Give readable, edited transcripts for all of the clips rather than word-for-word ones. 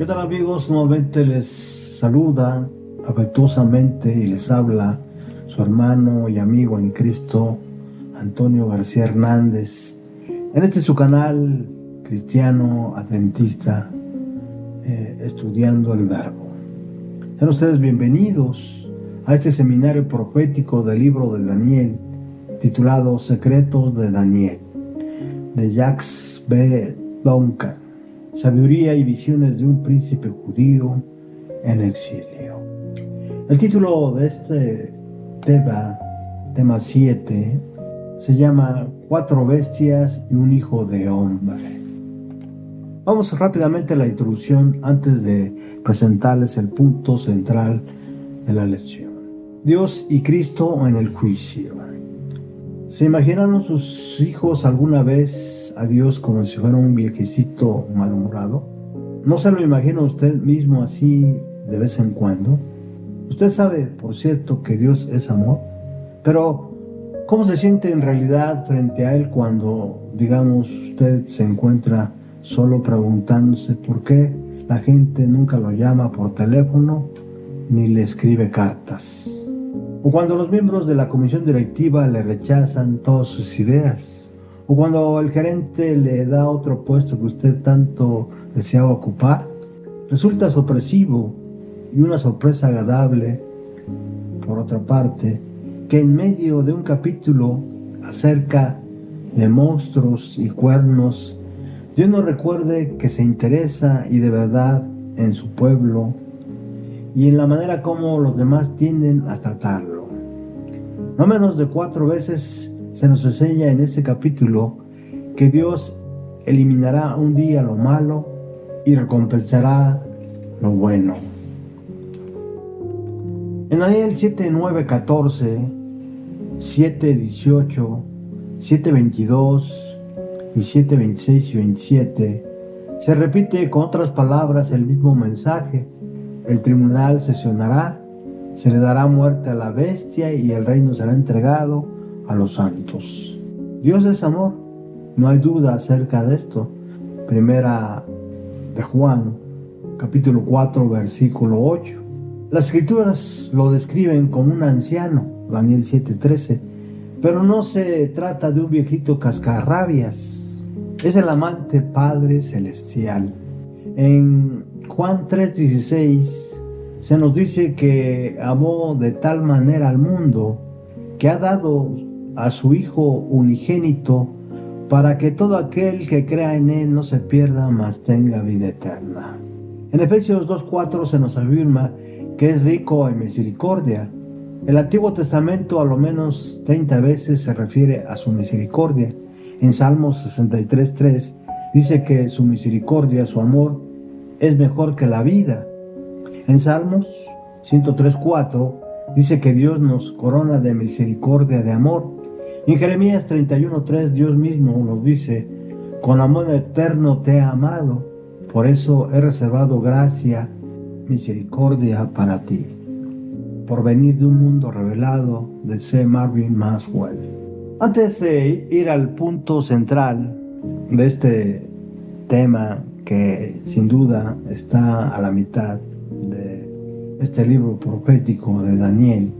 ¿Qué tal, amigos? Nuevamente les saluda afectuosamente y les habla su hermano y amigo en Cristo, Antonio García Hernández, en este su canal cristiano adventista, estudiando el Verbo. Sean ustedes bienvenidos a este seminario profético del libro de Daniel, titulado Secretos de Daniel, de Jacques B. Duncan. Sabiduría y visiones de un príncipe judío en exilio. El título de este tema 7, se llama 4 bestias y un hijo de hombre. Vamos rápidamente a la introducción antes de presentarles el punto central de la lección. Dios y Cristo en el juicio. ¿Se imaginaron sus hijos alguna vez a Dios como si fuera un viejecito malhumorado? ¿No se lo imagina usted mismo así de vez en cuando? Usted sabe, por cierto, que Dios es amor, pero ¿cómo se siente en realidad frente a Él cuando, digamos, usted se encuentra solo preguntándose por qué la gente nunca lo llama por teléfono ni le escribe cartas? O cuando los miembros de la comisión directiva le rechazan todas sus ideas. O cuando el gerente le da otro puesto que usted tanto deseaba ocupar. Resulta sorpresivo y una sorpresa agradable, por otra parte, que en medio de un capítulo acerca de monstruos y cuernos, Dios nos recuerde que se interesa y de verdad en su pueblo y en la manera como los demás tienden a tratarlo. No menos de 4 veces se nos enseña en este capítulo que Dios eliminará un día lo malo y recompensará lo bueno. En Daniel 7, 9, 14, 7, 18, 7, 22 y 7, 26 y 27 se repite con otras palabras el mismo mensaje. El tribunal sesionará, se le dará muerte a la bestia y el reino será entregado a los santos. Dios es amor, no hay duda acerca de esto. Primera de Juan, capítulo 4, versículo 8. Las escrituras lo describen como un anciano, Daniel 7:13, pero no se trata de un viejito cascarrabias, es el amante Padre Celestial. En Juan 3:16 se nos dice que amó de tal manera al mundo que ha dado a su Hijo unigénito para que todo aquel que crea en Él no se pierda, mas tenga vida eterna. En Efesios 2:4 se nos afirma que es rico en misericordia. El Antiguo Testamento a lo menos 30 veces se refiere a su misericordia. En Salmos 63:3 dice que su misericordia, su amor, es mejor que la vida. En Salmos 103:4 dice que Dios nos corona de misericordia, de amor. Y en Jeremías 31:3 Dios mismo nos dice: con amor eterno te he amado, por eso he reservado gracia, misericordia para ti. Por venir de un mundo revelado, de C. Marvin Maxwell. Antes de ir al punto central de este tema, que sin duda está a la mitad de este libro profético de Daniel,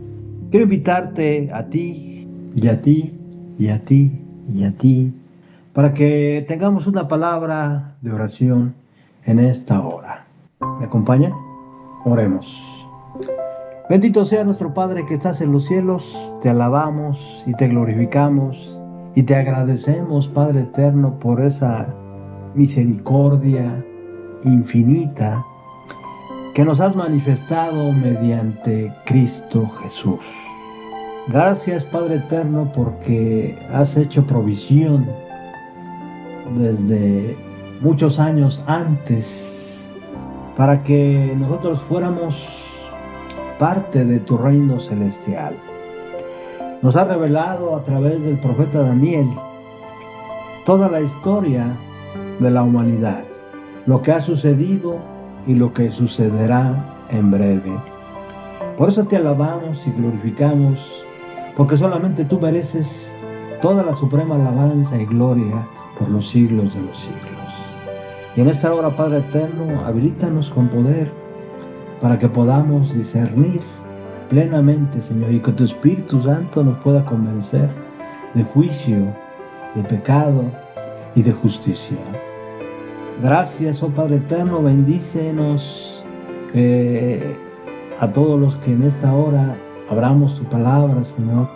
quiero invitarte a ti y a ti y a ti y a ti para que tengamos una palabra de oración en esta hora. ¿Me acompañan? Oremos. Bendito sea nuestro Padre que estás en los cielos, te alabamos y te glorificamos y te agradecemos, Padre eterno, por esa misericordia infinita que nos has manifestado mediante Cristo Jesús. Gracias, Padre eterno, porque has hecho provisión desde muchos años antes para que nosotros fuéramos parte de tu reino celestial. Nos has revelado a través del profeta Daniel toda la historia de la humanidad, lo que ha sucedido y lo que sucederá en breve. Por eso te alabamos y glorificamos, porque solamente tú mereces toda la suprema alabanza y gloria por los siglos de los siglos. Y en esta hora, Padre eterno, habilítanos con poder para que podamos discernir plenamente, Señor, y que tu Espíritu Santo nos pueda convencer de juicio, de pecado y de justicia. Gracias, oh Padre eterno, bendícenos a todos los que en esta hora abramos tu palabra, Señor,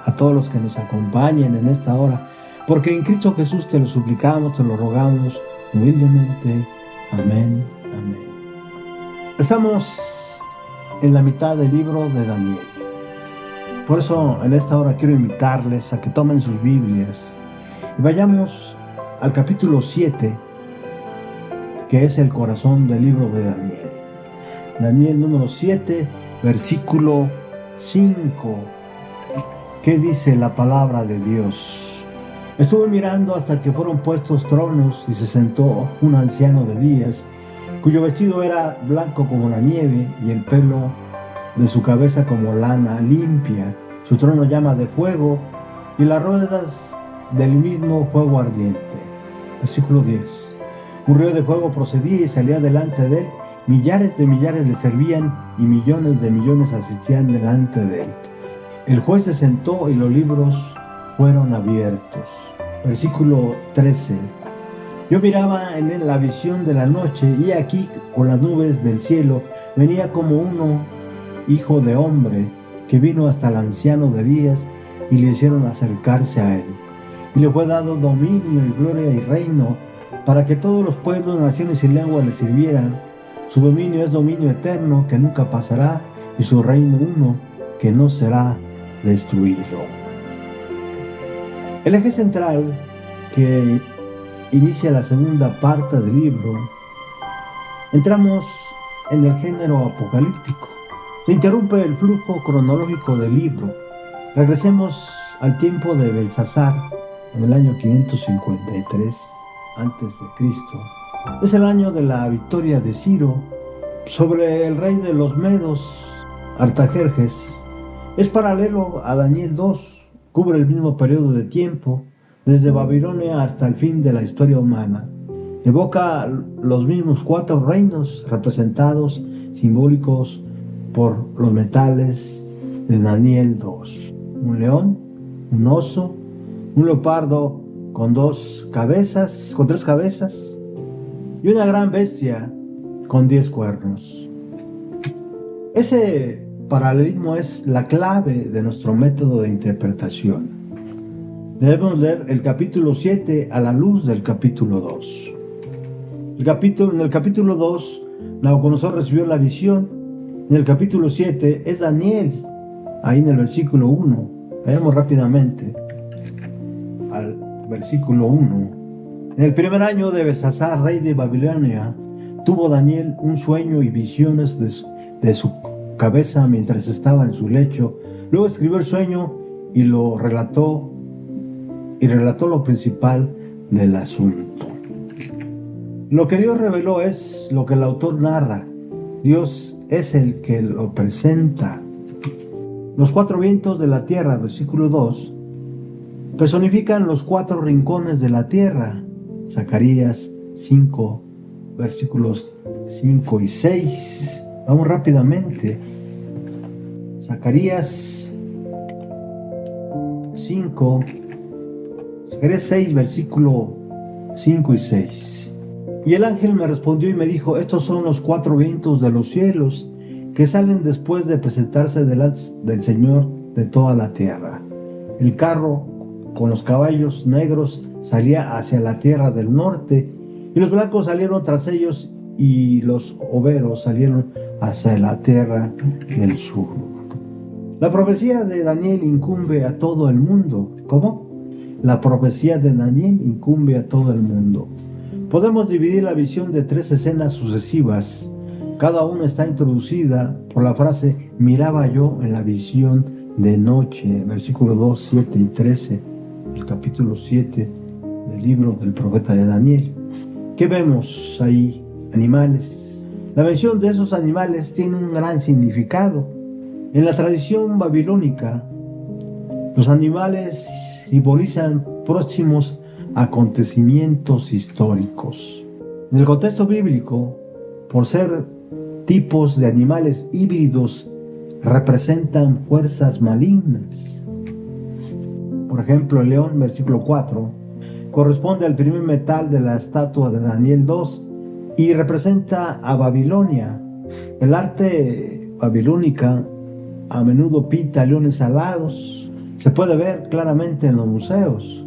a todos los que nos acompañen en esta hora, porque en Cristo Jesús te lo suplicamos, te lo rogamos humildemente. Amén, amén. Estamos en la mitad del libro de Daniel. Por eso en esta hora quiero invitarles a que tomen sus Biblias y vayamos al capítulo 7, que es el corazón del libro de Daniel. Daniel número 7, versículo 5. ¿Qué dice la palabra de Dios? Estuve mirando hasta que fueron puestos tronos y se sentó un anciano de días, cuyo vestido era blanco como la nieve y el pelo de su cabeza como lana limpia. Su trono llama de fuego y las ruedas del mismo fuego ardiente. Versículo 10. Un río de fuego procedía y salía delante de él. Millares de millares le servían y millones de millones asistían delante de él. El juez se sentó y los libros fueron abiertos. Versículo 13. Yo miraba en él la visión de la noche y aquí con las nubes del cielo venía como uno, hijo de hombre, que vino hasta el anciano de días y le hicieron acercarse a él. Y le fue dado dominio y gloria y reino para que todos los pueblos, naciones y lenguas le sirvieran. Su dominio es dominio eterno que nunca pasará y su reino uno que no será destruido. El eje central que inicia la segunda parte del libro, entramos en el género apocalíptico. Se interrumpe el flujo cronológico del libro. Regresemos al tiempo de Belsasar, en el año 553 a.C. Es el año de la victoria de Ciro sobre el rey de los Medos, Artajerjes. Es paralelo a Daniel 2, cubre el mismo periodo de tiempo, desde Babilonia hasta el fin de la historia humana. Evoca los mismos 4 reinos representados, simbólicos por los metales de Daniel 2. Un león, un oso, un leopardo con 3 cabezas, y una gran bestia con 10 cuernos. Ese paralelismo es la clave de nuestro método de interpretación. Debemos leer el capítulo 7 a la luz del capítulo 2. En el capítulo 2, Nabucodonosor recibió la visión. En el capítulo 7 es Daniel, ahí en el versículo 1. Veamos rápidamente al versículo 1. En el primer año de Belsasar, rey de Babilonia, tuvo Daniel un sueño y visiones de su cabeza mientras estaba en su lecho. Luego escribió el sueño y relató lo principal del asunto. Lo que Dios reveló es lo que el autor narra. Dios es el que lo presenta. Los 4 vientos de la tierra, versículo 2, personifican los 4 rincones de la tierra. Zacarías 5, versículos 5 y 6. Vamos rápidamente. Zacarías 6, versículo 5 y 6. Y el ángel me respondió y me dijo: estos son los 4 vientos de los cielos que salen después de presentarse delante del Señor de toda la tierra. El carro con los caballos negros salía hacia la tierra del norte, y los blancos salieron tras ellos, y los overos salieron hacia la tierra del sur. La profecía de Daniel incumbe a todo el mundo. ¿Cómo? La profecía de Daniel incumbe a todo el mundo. Podemos dividir la visión de 3 escenas sucesivas. Cada una está introducida por la frase: miraba yo en la visión de noche, versículos 2, 7 y 13, el capítulo 7 del libro del profeta de Daniel. ¿Qué vemos ahí? Animales. La mención de esos animales tiene un gran significado. En la tradición babilónica, los animales simbolizan próximos acontecimientos históricos. En el contexto bíblico, por ser tipos de animales híbridos, representan fuerzas malignas. Por ejemplo, el león, versículo 4, corresponde al primer metal de la estatua de Daniel 2 y representa a Babilonia. El arte babilónica a menudo pinta leones alados. Se puede ver claramente en los museos.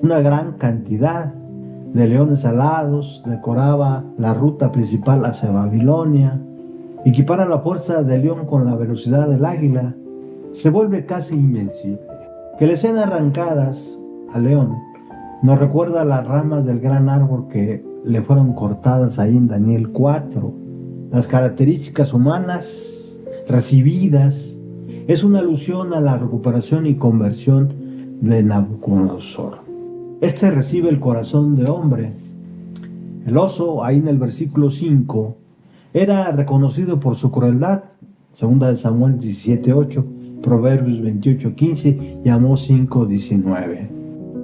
Una gran cantidad de leones alados decoraba la ruta principal hacia Babilonia. Equipara la fuerza del león con la velocidad del águila. Se vuelve casi invencible. Que le sean arrancadas al león nos recuerda las ramas del gran árbol que le fueron cortadas ahí en Daniel 4. Las características humanas recibidas es una alusión a la recuperación y conversión de Nabucodonosor. Este recibe el corazón de hombre. El oso, ahí en el versículo 5, era reconocido por su crueldad. 2 Samuel 17:8, Proverbios 28:15 y Amós 5:19.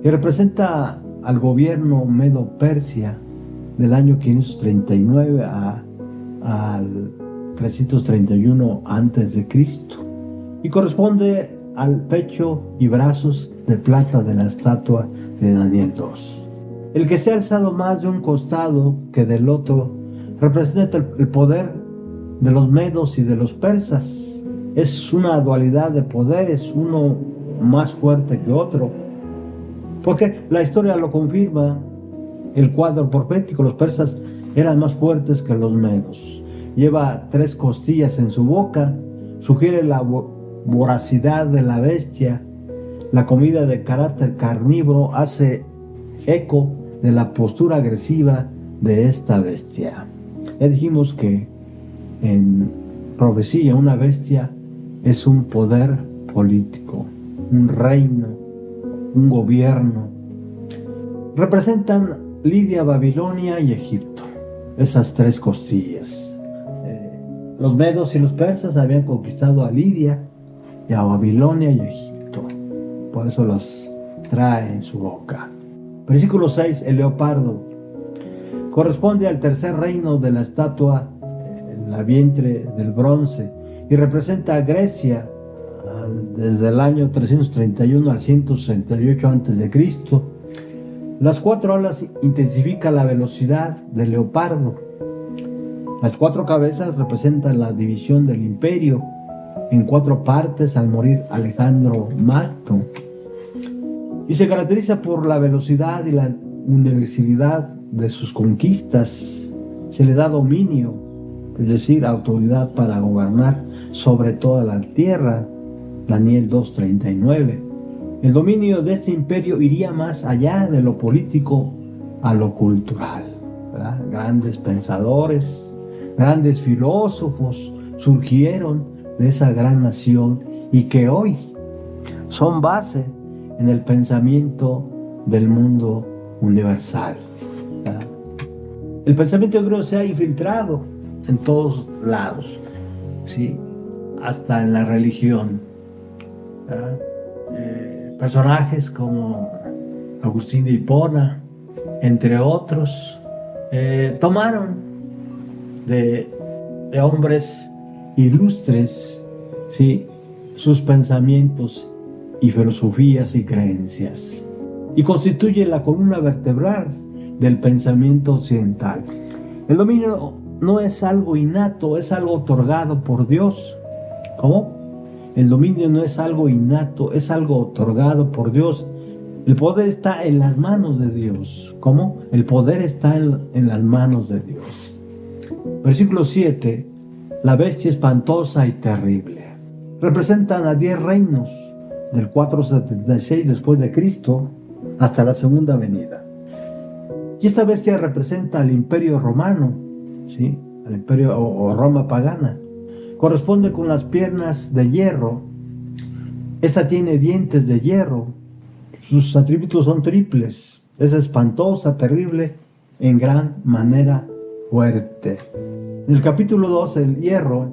Y representa al gobierno Medo-Persia del año 539 al 331 a.C. y corresponde al pecho y brazos de plata de la estatua de Daniel 2. El que se ha alzado más de un costado que del otro representa el poder de los medos y de los persas. Es una dualidad de poderes, uno más fuerte que otro, porque la historia lo confirma. El cuadro profético, los persas eran más fuertes que los medos. Lleva 3 costillas en su boca, sugiere la voracidad de la bestia. La comida de carácter carnívoro hace eco de la postura agresiva de esta bestia. Ya dijimos que en profecía una bestia es un poder político, un reino, un gobierno. Representan Lidia, Babilonia y Egipto, esas 3 costillas. Los medos y los persas habían conquistado a Lidia y a Babilonia y Egipto. Por eso los trae en su boca. Versículo 6, el leopardo. Corresponde al tercer reino de la estatua, en la vientre del bronce, y representa a Grecia desde el año 331 al 168 a.C. Las 4 alas intensifican la velocidad del leopardo. Las 4 cabezas representan la división del imperio en 4 partes al morir Alejandro Magno. Y se caracteriza por la velocidad y la universalidad de sus conquistas. Se le da dominio, es decir, autoridad para gobernar sobre toda la tierra. Daniel 2:39. El dominio de este imperio iría más allá de lo político a lo cultural, ¿verdad? Grandes pensadores, grandes filósofos surgieron de esa gran nación y que hoy son base en el pensamiento del mundo universal, ¿verdad? El pensamiento griego se ha infiltrado en todos lados, ¿sí? Hasta en la religión, ¿verdad? Personajes como Agustín de Hipona, entre otros, tomaron de hombres ilustres, ¿sí?, sus pensamientos y filosofías y creencias, y constituye la columna vertebral del pensamiento occidental. El dominio no es algo innato, es algo otorgado por Dios. ¿Cómo? El dominio no es algo innato, es algo otorgado por Dios. El poder está en las manos de Dios. ¿Cómo? El poder está en las manos de Dios. Versículo 7. La bestia espantosa y terrible. Representan a 10 reinos, del 476 después de Cristo hasta la segunda venida. Y esta bestia representa al imperio romano, ¿sí?, al imperio o Roma pagana. Corresponde con las piernas de hierro. Esta tiene dientes de hierro. Sus atributos son triples. Es espantosa, terrible, en gran manera fuerte. En el capítulo 2, el hierro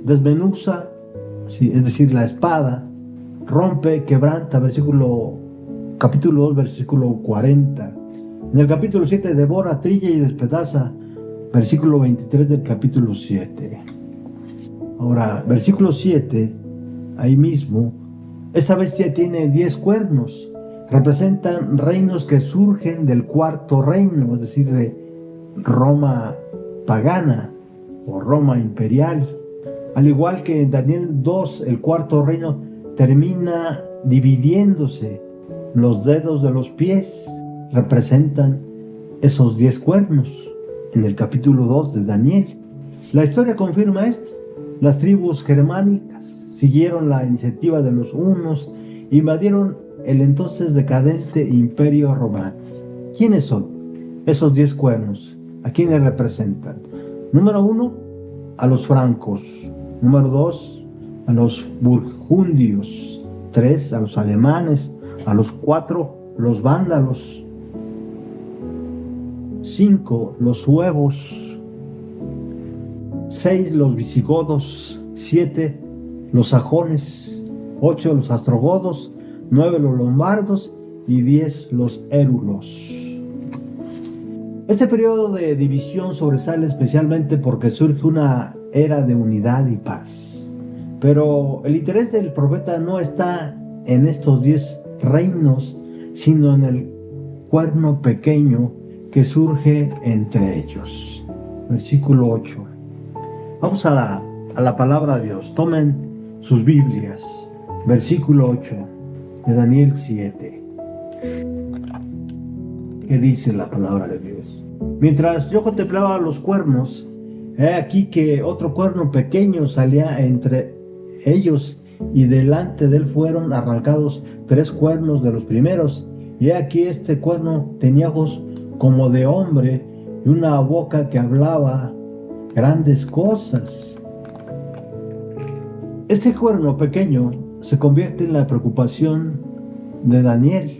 desmenuza, ¿sí?, es decir, la espada, rompe, quebranta, capítulo 2, versículo 40. En el capítulo 7, devora, trilla y despedaza. Versículo 23 del capítulo 7. Ahora, versículo 7, ahí mismo, esta bestia tiene 10 cuernos. Representan reinos que surgen del cuarto reino, es decir, de Roma pagana o Roma imperial. Al igual que en Daniel 2, el cuarto reino termina dividiéndose. Los dedos de los pies representan esos 10 cuernos en el capítulo 2 de Daniel. La historia confirma esto. Las tribus germánicas siguieron la iniciativa de los hunos e invadieron el entonces decadente imperio romano. ¿Quiénes son esos 10 cuernos? ¿A quiénes representan? Número 1, a los francos. Número 2, a los burgundios. 3, a los alemanes. A los 4, los vándalos. 5, los suevos. 6, los visigodos. 7, los sajones. 8, los ostrogodos. 9, los lombardos. Y 10, los érulos. Este periodo de división sobresale especialmente porque surge una era de unidad y paz. Pero el interés del profeta no está en estos 10 reinos, sino en el cuerno pequeño que surge entre ellos. Versículo 8. Vamos a la palabra de Dios. Tomen sus Biblias. Versículo 8 de Daniel 7. ¿Qué dice la palabra de Dios? Mientras yo contemplaba los cuernos, he aquí que otro cuerno pequeño salía entre ellos, y delante de él fueron arrancados 3 cuernos de los primeros. Y he aquí este cuerno tenía ojos como de hombre y una boca que hablaba grandes cosas. Este cuerno pequeño se convierte en la preocupación de Daniel.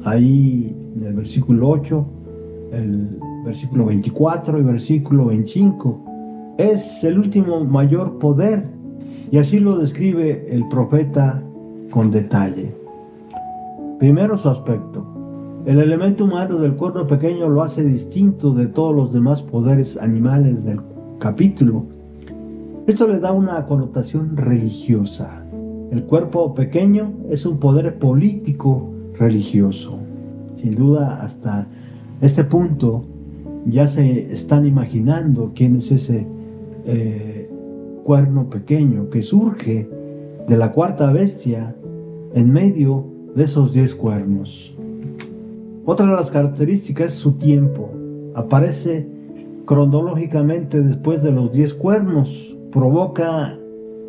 Ahí en el versículo 8, el versículo 24 y versículo 25. Es el último mayor poder, y así lo describe el profeta con detalle. Primero, su aspecto. El elemento humano del cuerno pequeño lo hace distinto de todos los demás poderes animales del capítulo. Esto le da una connotación religiosa. El cuerpo pequeño es un poder político religioso. Sin duda, hasta este punto ya se están imaginando quién es ese cuerno pequeño que surge de la cuarta bestia en medio de esos 10 cuernos. Otra de las características es su tiempo. Aparece cronológicamente después de los 10 cuernos. Provoca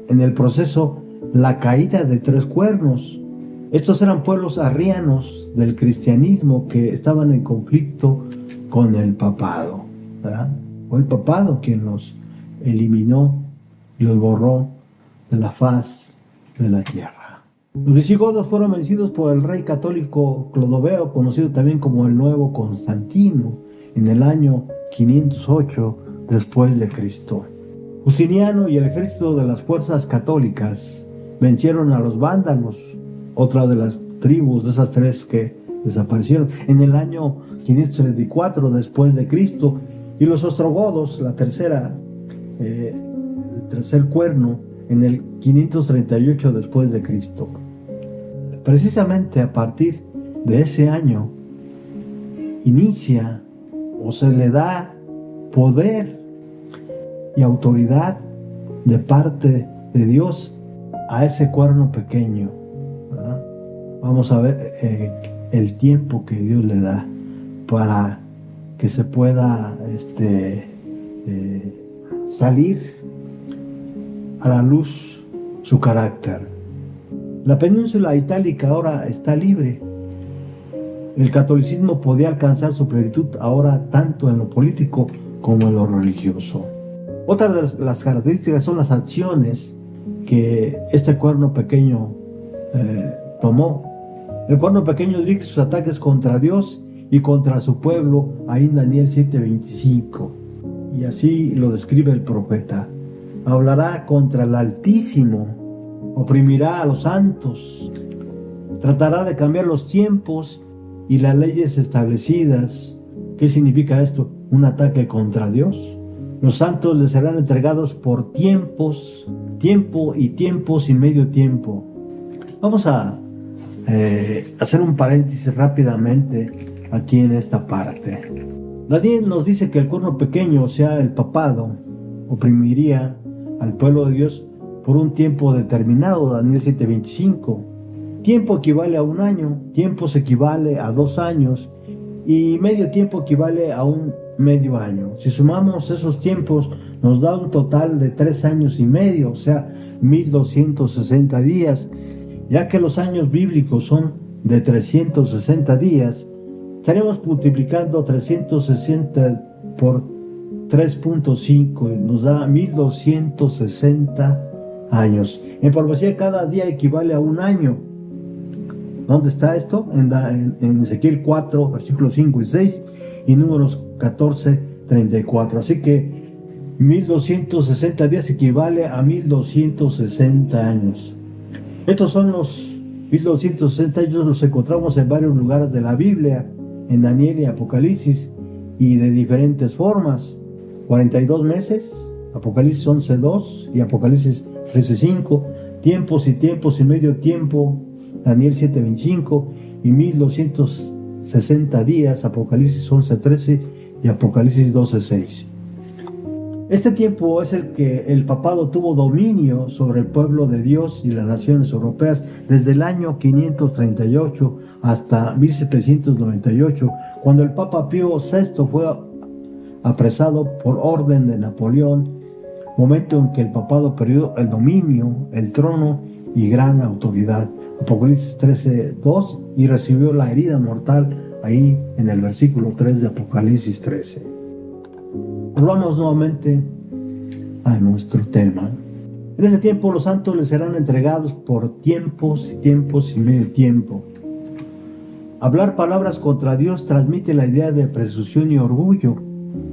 en el proceso la caída de 3 cuernos. Estos eran pueblos arrianos del cristianismo que estaban en conflicto con el papado, ¿verdad? Fue el papado quien los eliminó y los borró de la faz de la tierra. Los visigodos fueron vencidos por el rey católico Clodoveo, conocido también como el Nuevo Constantino, en el año 508 después de Cristo. Justiniano y el ejército de las fuerzas católicas vencieron a los vándalos, otra de las tribus de esas 3 que desaparecieron, en el año 534 después de Cristo, y los ostrogodos, el tercer cuerno, en el 538 después de Cristo. Precisamente a partir de ese año inicia o se le da poder y autoridad de parte de Dios a ese cuerno pequeño, ¿verdad? Vamos a ver el tiempo que Dios le da para que se pueda salir a la luz su carácter. La península itálica ahora está libre. El catolicismo podía alcanzar su plenitud ahora tanto en lo político como en lo religioso. Otra de las características son las acciones que este cuerno pequeño tomó. El cuerno pequeño dirige sus ataques contra Dios y contra su pueblo, ahí en Daniel 7:25. Y así lo describe el profeta. Hablará contra el Altísimo, oprimirá a los santos, tratará de cambiar los tiempos y las leyes establecidas ¿Qué significa esto? Un ataque contra Dios. Los santos les serán entregados por tiempos, tiempo y tiempos y medio tiempo. Vamos a hacer un paréntesis rápidamente aquí en esta parte. Daniel nos dice que el cuerno pequeño, o sea, el papado, oprimiría al pueblo de Dios por un tiempo determinado, Daniel 7:25. Tiempo equivale a un año, tiempos equivale a 2 años y medio tiempo equivale a un medio año. Si sumamos esos tiempos, nos da un total de 3 años y medio, o sea, 1260 días. Ya que los años bíblicos son de 360 días, estaremos multiplicando 360 por 3.5 y nos da 1260 años. En profecía, cada día equivale a un año. ¿Dónde está esto? En Ezequiel 4, versículos 5 y 6 y Números 14, 34. Así que 1260 días equivale a 1260 años. Estos son los 1260 años, los encontramos en varios lugares de la Biblia, en Daniel y Apocalipsis, y de diferentes formas. 42 meses, Apocalipsis 11:2 y Apocalipsis 13:5, tiempos y tiempos y medio tiempo, Daniel 7:25, y 1260 días, Apocalipsis 11:13 y Apocalipsis 12:6. Este tiempo es el que el papado tuvo dominio sobre el pueblo de Dios y las naciones europeas desde el año 538 hasta 1798, cuando el Papa Pío VI fue apresado por orden de Napoleón, momento en que el papado perdió el dominio, el trono y gran autoridad. Apocalipsis 13:2, y recibió la herida mortal ahí en el versículo 3 de Apocalipsis 13. Volvamos nuevamente a nuestro tema. En ese tiempo los santos les serán entregados por tiempos y tiempos y medio tiempo. Hablar palabras contra Dios transmite la idea de presunción y orgullo.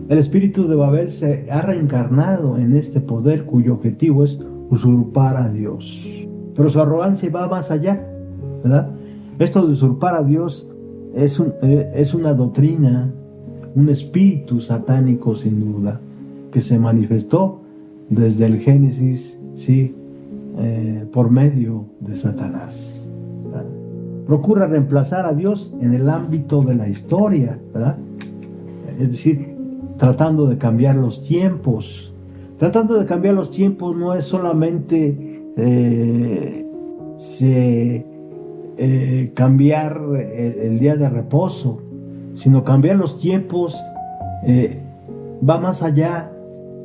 El espíritu de Babel se ha reencarnado en este poder cuyo objetivo es usurpar a Dios. Pero su arrogancia va más allá, ¿verdad? Esto de usurpar a Dios es una doctrina, un espíritu satánico sin duda, que se manifestó desde el Génesis, ¿sí? Por medio de Satanás, ¿verdad? Procura reemplazar a Dios en el ámbito de la historia, ¿verdad? Es decir, tratando de cambiar los tiempos. Tratando de cambiar los tiempos no es solamente cambiar el día de reposo, sino cambiar los tiempos va más allá,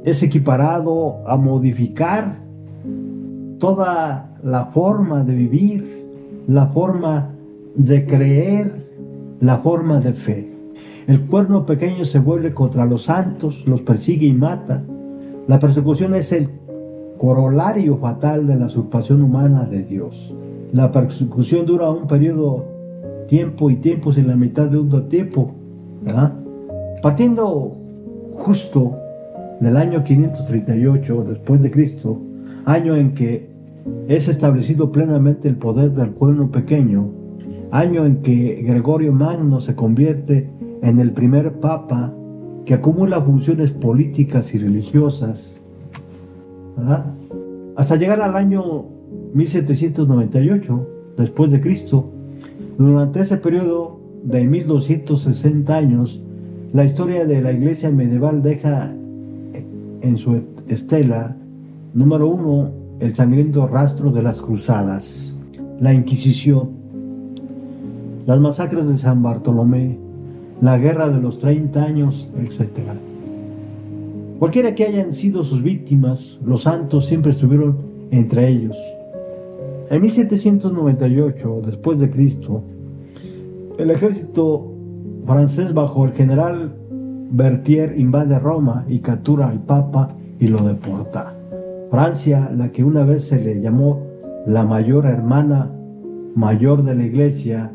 es equiparado a modificar toda la forma de vivir, la forma de creer, la forma de fe. El cuerno pequeño se vuelve contra los santos, los persigue y mata. La persecución es el corolario fatal de la usurpación humana de Dios. La persecución dura un periodo, tiempo y tiempos en la mitad de un tiempo, ¿verdad? Partiendo justo del año 538 después de Cristo, año en que es establecido plenamente el poder del cuerno pequeño, año en que Gregorio Magno se convierte en el primer papa que acumula funciones políticas y religiosas, ¿verdad? Hasta llegar al año 1798 después de Cristo. Durante ese periodo de 1260 años, la historia de la iglesia medieval deja en su estela, número 1, el sangriento rastro de las cruzadas, la Inquisición, las masacres de San Bartolomé, la guerra de los 30 años, etc. Cualquiera que hayan sido sus víctimas, los santos siempre estuvieron entre ellos. En 1798, después de Cristo, el ejército francés bajo el general Berthier invade Roma y captura al Papa y lo deporta. Francia, la que una vez se le llamó la mayor hermana mayor de la Iglesia,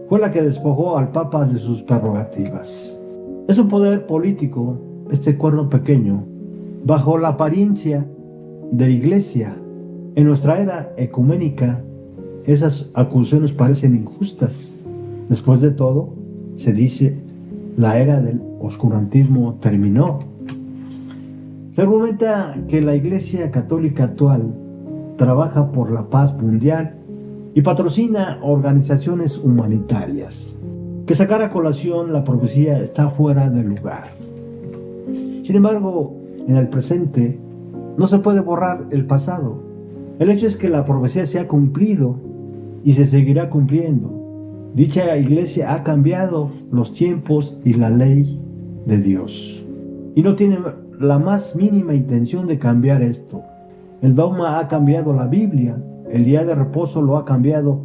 fue la que despojó al Papa de sus prerrogativas. Es un poder político, este cuerno pequeño, bajo la apariencia de Iglesia. En nuestra era ecuménica, esas acusaciones parecen injustas. Después de todo, se dice La era del oscurantismo terminó. Se argumenta que la Iglesia Católica actual trabaja por la paz mundial y patrocina organizaciones humanitarias. Que sacar a colación la profecía está fuera de lugar. Sin embargo, en el presente no se puede borrar el pasado. El hecho es que la profecía se ha cumplido y se seguirá cumpliendo. Dicha iglesia ha cambiado los tiempos y la ley de Dios. Y no tiene la más mínima intención de cambiar esto. El dogma ha cambiado la Biblia. El día de reposo lo ha cambiado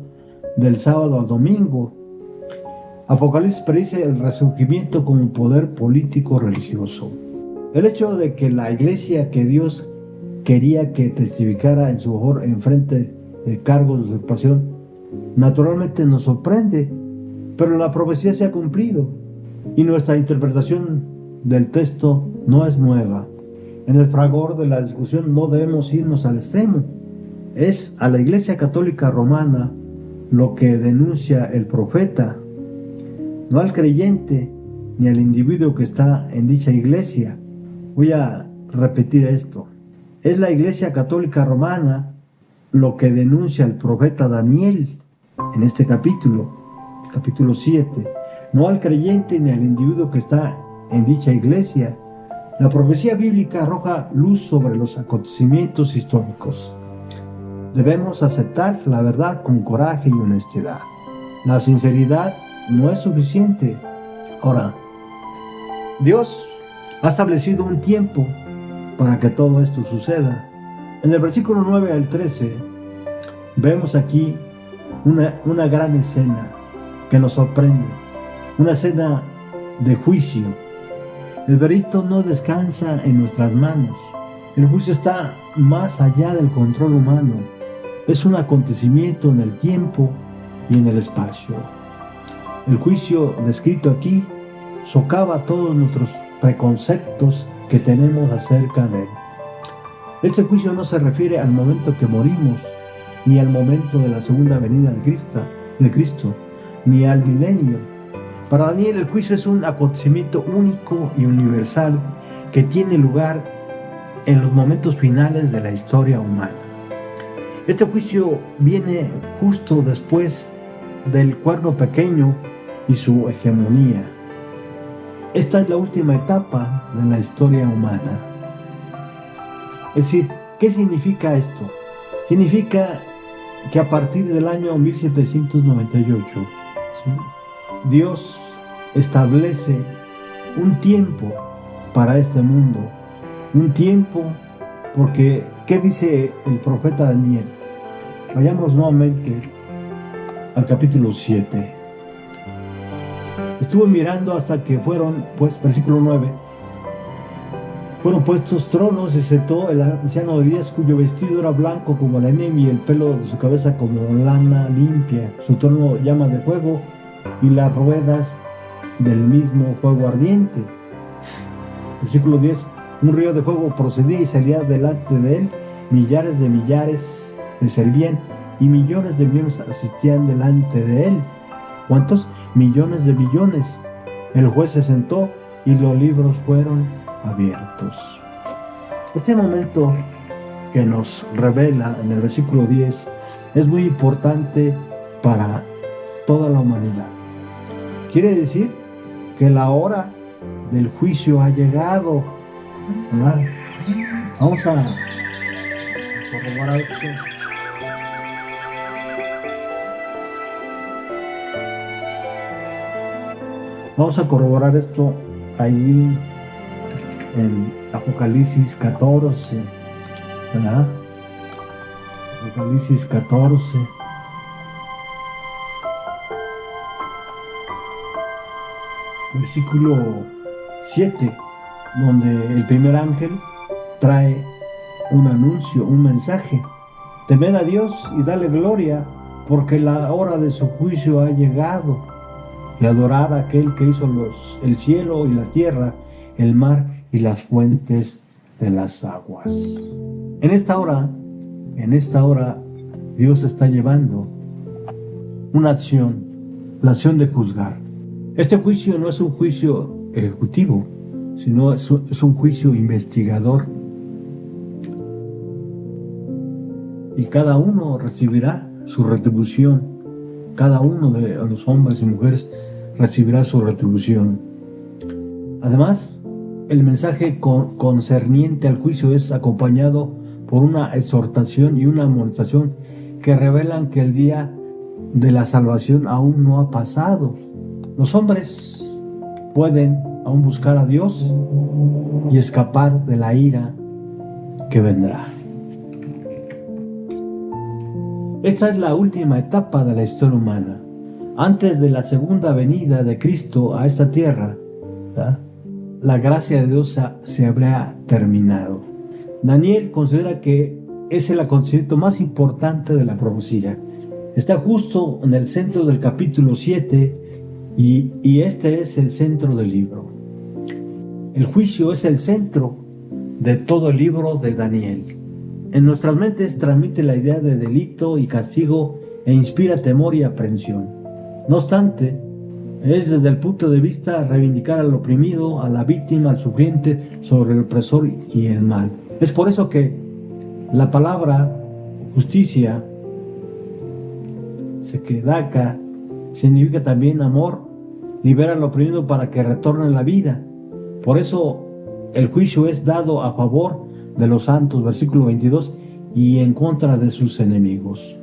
del sábado al domingo. Apocalipsis predice el resurgimiento como poder político religioso. El hecho de que la iglesia que Dios quería que testificara en su favor en frente de cargos de usurpación, naturalmente nos sorprende, pero la profecía se ha cumplido y nuestra interpretación del texto no es nueva. En el fragor de la discusión no debemos irnos al extremo. Es a la Iglesia Católica Romana lo que denuncia el profeta, no al creyente ni al individuo que está en dicha iglesia. Voy a repetir esto. Es la Iglesia Católica Romana lo que denuncia el profeta Daniel en este capítulo, el capítulo 7, no al creyente ni al individuo que está en dicha iglesia. La profecía bíblica arroja luz sobre los acontecimientos históricos. Debemos aceptar la verdad con coraje y honestidad. La sinceridad no es suficiente. Ahora, Dios ha establecido un tiempo para que todo esto suceda. En el versículo 9 al 13 vemos aquí una gran escena que nos sorprende, una escena de juicio. El veredicto no descansa en nuestras manos. El juicio está más allá del control humano. Es un acontecimiento en el tiempo y en el espacio. El juicio descrito aquí socava todos nuestros preconceptos que tenemos acerca de él. Este juicio no se refiere al momento que morimos, ni al momento de la segunda venida de Cristo, ni al milenio. Para Daniel el juicio es un acontecimiento único y universal que tiene lugar en los momentos finales de la historia humana. Este juicio viene justo después del cuerno pequeño y su hegemonía. Esta es la última etapa de la historia humana. Es decir, ¿qué significa esto? Significa que a partir del año 1798, ¿sí?, Dios establece un tiempo para este mundo. Un tiempo porque, ¿qué dice el profeta Daniel? Vayamos nuevamente al capítulo 7. Estuve mirando hasta que fueron, versículo 9, fueron puestos tronos y sentó el anciano de días, cuyo vestido era blanco como la nieve y el pelo de su cabeza como lana limpia. Su trono llama de fuego y las ruedas del mismo fuego ardiente. Versículo 10. Un río de fuego procedía y salía delante de él. Millares de millares le servían y millones de millones asistían delante de él. ¿Cuántos? Millones de millones. El juez se sentó y los libros fueron abiertos. Este momento que nos revela en el versículo 10 es muy importante para toda la humanidad. Quiere decir que la hora del juicio ha llegado, ¿verdad? Vamos a corroborar esto. Vamos a corroborar esto allí en Apocalipsis 14, ¿verdad? Apocalipsis 14. Versículo 7, donde el primer ángel trae un anuncio, un mensaje. Temed a Dios y dale gloria, porque la hora de su juicio ha llegado, y adorar a aquel que hizo el cielo y la tierra, el mar y las fuentes de las aguas. En esta hora, Dios está llevando una acción, la acción de juzgar. Este juicio no es un juicio ejecutivo, sino es un juicio investigador. Y cada uno recibirá su retribución. Cada uno de los hombres y mujeres recibirá su retribución. Además, el mensaje concerniente al juicio es acompañado por una exhortación y una amonestación que revelan que el día de la salvación aún no ha pasado. Los hombres pueden aún buscar a Dios y escapar de la ira que vendrá. Esta es la última etapa de la historia humana. Antes de la segunda venida de Cristo a esta tierra, ¿verdad?, la gracia de Dios se habrá terminado. Daniel considera que es el acontecimiento más importante de la profecía. Está justo en el centro del capítulo 7 y este es el centro del libro. El juicio es el centro de todo el libro de Daniel. En nuestras mentes transmite la idea de delito y castigo e inspira temor y aprensión. No obstante, es desde el punto de vista reivindicar al oprimido, a la víctima, al sufriente, sobre el opresor y el mal. Es por eso que la palabra justicia, sekedaka, significa también amor, libera al oprimido para que retorne a la vida. Por eso el juicio es dado a favor de los santos, versículo 22, y en contra de sus enemigos.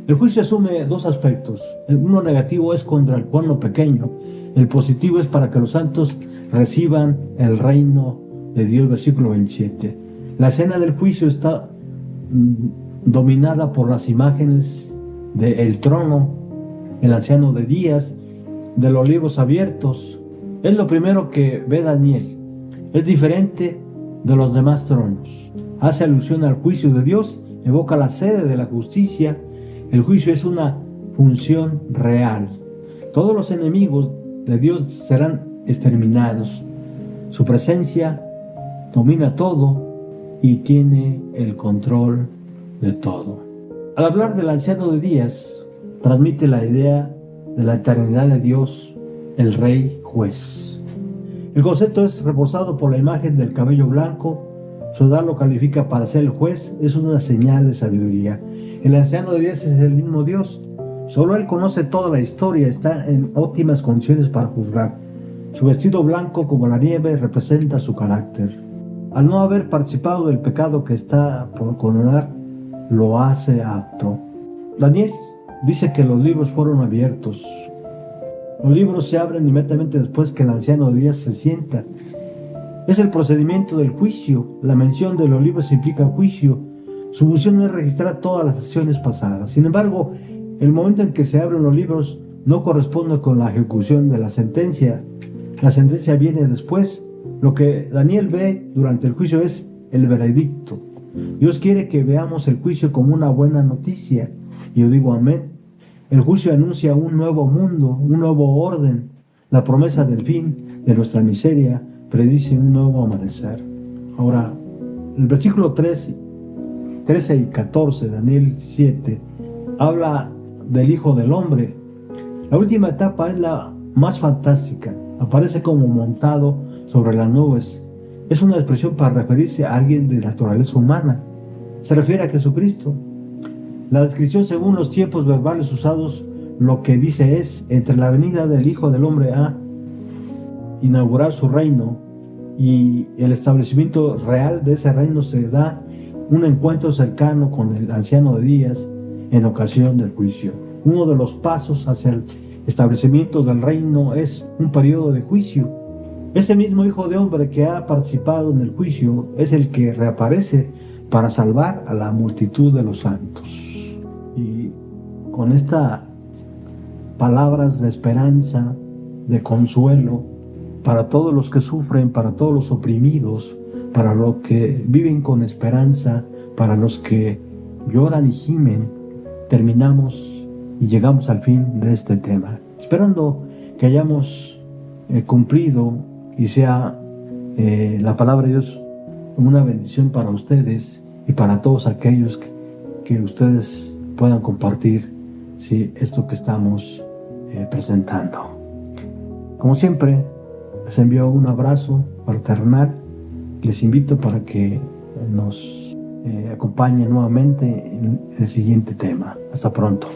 El juicio asume dos aspectos. El uno negativo es contra el pueblo pequeño. El positivo es para que los santos reciban el reino de Dios, versículo 27. La escena del juicio está dominada por las imágenes del trono, el anciano de días, de los libros abiertos. Es lo primero que ve Daniel. Es diferente de los demás tronos. Hace alusión al juicio de Dios, evoca la sede de la justicia. El juicio es una función real. Todos los enemigos de Dios serán exterminados. Su presencia domina todo y tiene el control de todo. Al hablar del anciano de días, transmite la idea de la eternidad de Dios, el Rey Juez. El concepto es reforzado por la imagen del cabello blanco. Sodar lo califica para ser el juez, es una señal de sabiduría. El anciano de días es el mismo Dios. Solo Él conoce toda la historia, está en óptimas condiciones para juzgar. Su vestido blanco como la nieve representa su carácter. Al no haber participado del pecado que está por condenar, lo hace apto. Daniel dice que los libros fueron abiertos. Los libros se abren inmediatamente después que el anciano de días se sienta. Es el procedimiento del juicio. La mención de los libros implica juicio. Su función es registrar todas las acciones pasadas. Sin embargo, el momento en que se abren los libros no corresponde con la ejecución de la sentencia. La sentencia viene después. Lo que Daniel ve durante el juicio es el veredicto. Dios quiere que veamos el juicio como una buena noticia. Y yo digo amén. El juicio anuncia un nuevo mundo, un nuevo orden. La promesa del fin de nuestra miseria predice un nuevo amanecer. Ahora, el versículo 13 y 14 de Daniel 7 habla del Hijo del Hombre. La última etapa es la más fantástica. Aparece como montado sobre las nubes. Es una expresión para referirse a alguien de naturaleza humana. Se refiere a Jesucristo. La descripción según los tiempos verbales usados lo que dice es: entre la venida del Hijo del Hombre a inaugurar su reino y el establecimiento real de ese reino se da un encuentro cercano con el anciano de días en ocasión del juicio. Uno de los pasos hacia el establecimiento del reino es un periodo de juicio. Ese mismo Hijo de Hombre que ha participado en el juicio es el que reaparece para salvar a la multitud de los santos. Y con estas palabras de esperanza, de consuelo, para todos los que sufren, para todos los oprimidos, para los que viven con esperanza, para los que lloran y gimen, terminamos y llegamos al fin de este tema. Esperando que hayamos cumplido y sea la palabra de Dios una bendición para ustedes y para todos aquellos que ustedes puedan compartir esto que estamos presentando. Como siempre, les envío un abrazo fraternal. Les invito para que nos acompañen nuevamente en el siguiente tema. Hasta pronto.